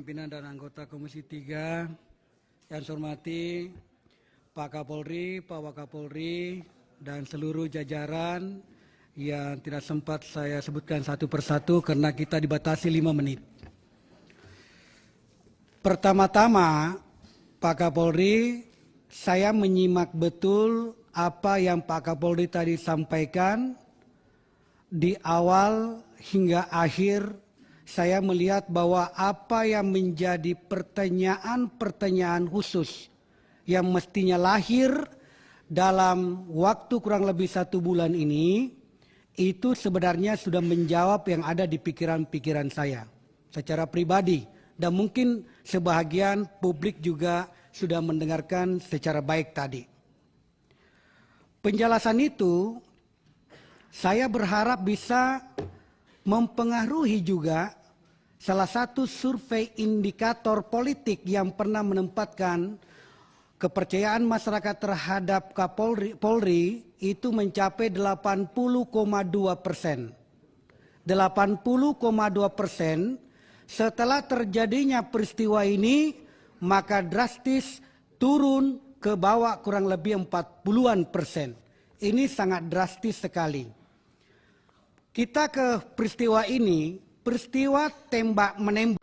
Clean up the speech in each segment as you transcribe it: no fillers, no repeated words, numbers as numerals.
pimpinan dan anggota Komisi 3 yang saya hormati Pak Kapolri, Pak Wakapolri, dan seluruh jajaran yang tidak sempat saya sebutkan satu persatu karena kita dibatasi 5 menit. Pertama-tama, Pak Kapolri, saya menyimak betul apa yang Pak Kapolri tadi sampaikan. Di awal hingga akhir saya melihat bahwa apa yang menjadi pertanyaan-pertanyaan khusus yang mestinya lahir dalam waktu kurang lebih 1 bulan ini, itu sebenarnya sudah menjawab yang ada di pikiran-pikiran saya secara pribadi. Dan mungkin sebahagian publik juga sudah mendengarkan secara baik tadi. Penjelasan itu saya berharap bisa mempengaruhi juga salah satu survei indikator politik yang pernah menempatkan kepercayaan masyarakat terhadap Polri itu mencapai 80,2%. 80,2%. Setelah terjadinya peristiwa ini, maka drastis turun ke bawah kurang lebih 40-an%. Ini sangat drastis sekali. Kita ke peristiwa ini, peristiwa tembak-menembak.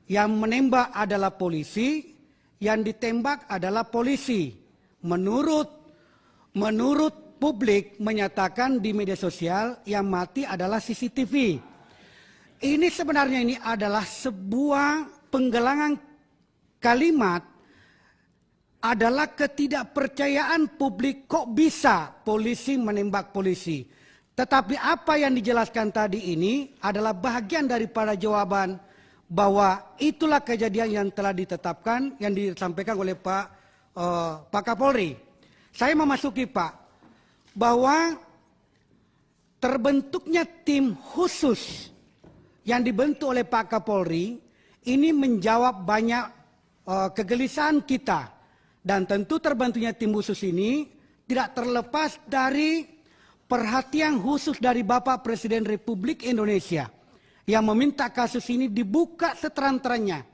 Yang menembak adalah polisi, yang ditembak adalah polisi. Menurut publik menyatakan di media sosial yang mati adalah CCTV. Ini sebenarnya ini adalah sebuah penggelangan kalimat, adalah ketidakpercayaan publik kok bisa polisi menembak polisi. Tetapi apa yang dijelaskan tadi ini adalah bagian daripada jawaban bahwa itulah kejadian yang telah ditetapkan yang disampaikan oleh Pak Kapolri. Saya memasuki Pak, bahwa terbentuknya tim khusus yang dibentuk oleh Pak Kapolri ini menjawab banyak kegelisahan kita. Dan tentu terbentuknya tim khusus ini tidak terlepas dari perhatian khusus dari Bapak Presiden Republik Indonesia yang meminta kasus ini dibuka seterang-terangnya.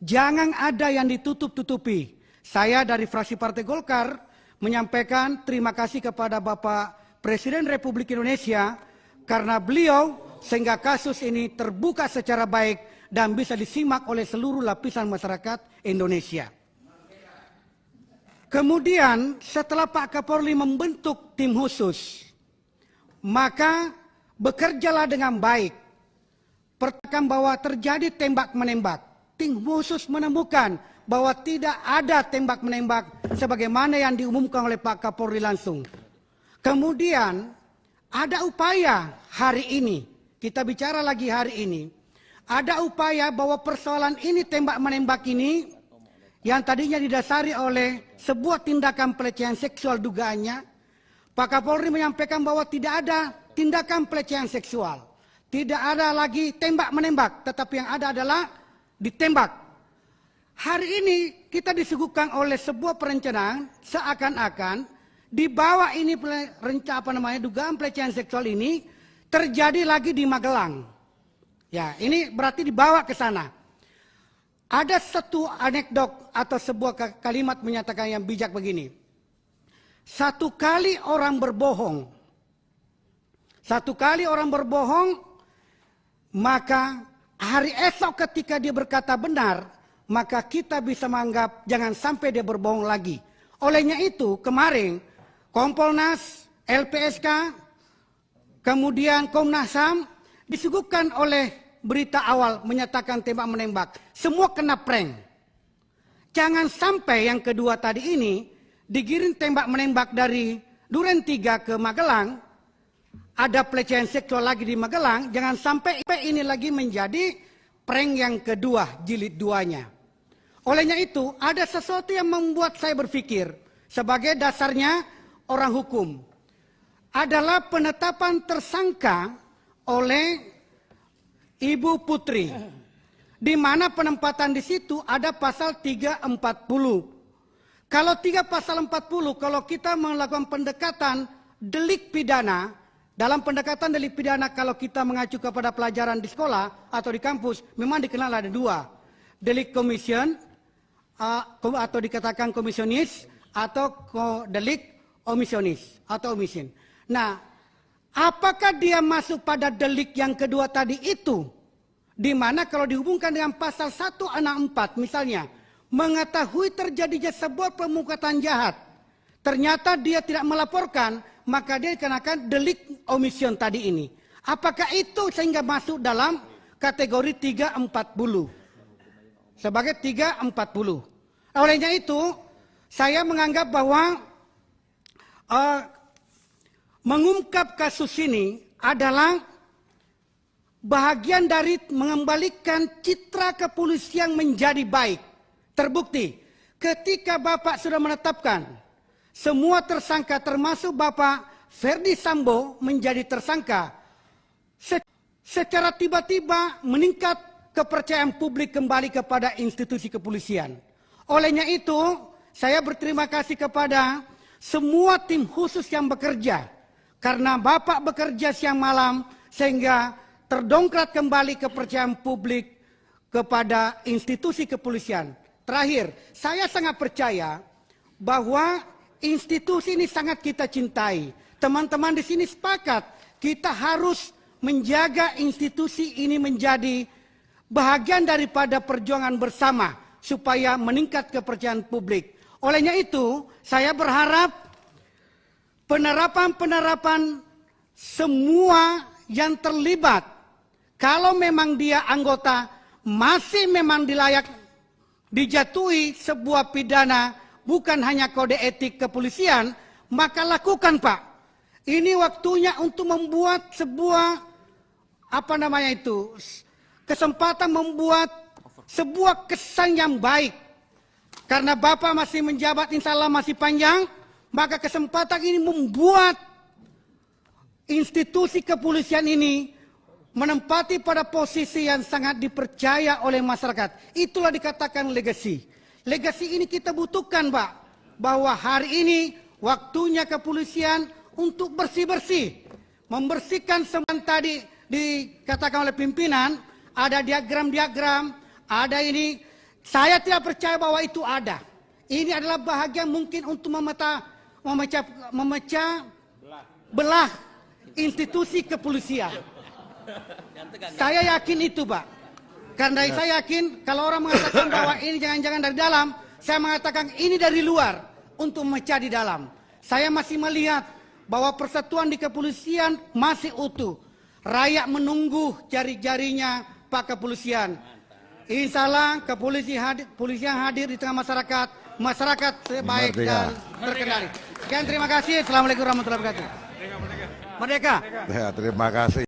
Jangan ada yang ditutup-tutupi. Saya dari fraksi Partai Golkar menyampaikan terima kasih kepada Bapak Presiden Republik Indonesia karena beliau sehingga kasus ini terbuka secara baik dan bisa disimak oleh seluruh lapisan masyarakat Indonesia. Kemudian setelah Pak Kapolri membentuk tim khusus, maka bekerjalah dengan baik. Perkatakan bahwa terjadi tembak-menembak. Tim khusus menemukan bahwa tidak ada tembak-menembak sebagaimana yang diumumkan oleh Pak Kapolri langsung. Kemudian ada upaya hari ini, kita bicara lagi hari ini, ada upaya bahwa persoalan ini tembak-menembak ini yang tadinya didasari oleh sebuah tindakan pelecehan seksual dugaannya, Pak Kapolri menyampaikan bahwa tidak ada tindakan pelecehan seksual. Tidak ada lagi tembak-menembak, tetapi yang ada adalah ditembak. Hari ini kita disuguhkan oleh sebuah perencanaan seakan-akan di bawah ini dugaan pelecehan seksual ini terjadi lagi di Magelang. Ya, ini berarti dibawa ke sana. Ada satu anekdot atau sebuah kalimat menyatakan yang bijak begini. Satu kali orang berbohong, maka hari esok ketika dia berkata benar, maka kita bisa menganggap jangan sampai dia berbohong lagi. Olehnya itu kemarin Kompolnas, LPSK, kemudian Komnas HAM disuguhkan oleh berita awal menyatakan tembak-menembak. Semua kena prank. Jangan sampai yang kedua tadi ini digiring tembak-menembak dari Duren 3 ke Magelang. Ada pelecehan seksual lagi di Magelang. Jangan sampai ini lagi menjadi prank yang kedua, jilid 2-nya. Olehnya itu ada sesuatu yang membuat saya berpikir sebagai dasarnya orang hukum. Adalah penetapan tersangka oleh Ibu Putri, di mana penempatan di situ ada pasal 340. Kalau pasal 40, kalau kita melakukan pendekatan delik pidana, dalam pendekatan delik pidana kalau kita mengacu kepada pelajaran di sekolah atau di kampus, memang dikenal ada 2. delik commission atau dikatakan komisionis atau delik omisionis atau omission. Nah, apakah dia masuk pada delik yang kedua tadi itu? Di mana kalau dihubungkan dengan pasal 164 misalnya, mengetahui terjadinya sebuah perbuatan jahat, ternyata dia tidak melaporkan, maka dia dikenakan delik omission tadi ini. Apakah itu sehingga masuk dalam kategori 340? Sebagai 340. Olehnya itu, saya menganggap bahwa mengungkap kasus ini adalah bahagian dari mengembalikan citra kepolisian menjadi baik. Terbukti, ketika Bapak sudah menetapkan semua tersangka termasuk Bapak Ferdi Sambo menjadi tersangka, secara tiba-tiba meningkat kepercayaan publik kembali kepada institusi kepolisian. Olehnya itu, saya berterima kasih kepada semua tim khusus yang bekerja. Karena Bapak bekerja siang malam sehingga terdongkrak kembali kepercayaan publik kepada institusi kepolisian. Terakhir, saya sangat percaya bahwa institusi ini sangat kita cintai. Teman-teman di sini sepakat, kita harus menjaga institusi ini menjadi bahagian daripada perjuangan bersama supaya meningkat kepercayaan publik. Olehnya itu, saya berharap penerapan semua yang terlibat, kalau memang dia anggota masih memang dilayak dijatuhi sebuah pidana, bukan hanya kode etik kepolisian, maka lakukan Pak. Ini waktunya untuk membuat sebuah kesempatan membuat sebuah kesan yang baik. Karena Bapak masih menjabat insya Allah masih panjang, maka kesempatan ini membuat institusi kepolisian ini menempati pada posisi yang sangat dipercaya oleh masyarakat. Itulah dikatakan legasi. Legasi ini kita butuhkan Pak. Bahwa hari ini waktunya kepolisian untuk bersih-bersih. Membersihkan semua tadi dikatakan oleh pimpinan. Ada diagram-diagram. Ada ini. Saya tidak percaya bahwa itu ada. Ini adalah bahagian mungkin untuk memecah belah institusi kepolisian. Saya yakin itu Pak. Karena saya yakin kalau orang mengatakan bahwa ini jangan-jangan dari dalam, saya mengatakan ini dari luar untuk memecah di dalam. Saya masih melihat bahwa persatuan di kepolisian masih utuh. Rakyat menunggu jari-jarinya Pak Kepolisian. Insya Allah kepolisian hadir di tengah masyarakat. Masyarakat baik dan terkendali. Sekian terima kasih. Assalamualaikum warahmatullahi wabarakatuh. Merdeka. Ya, terima kasih.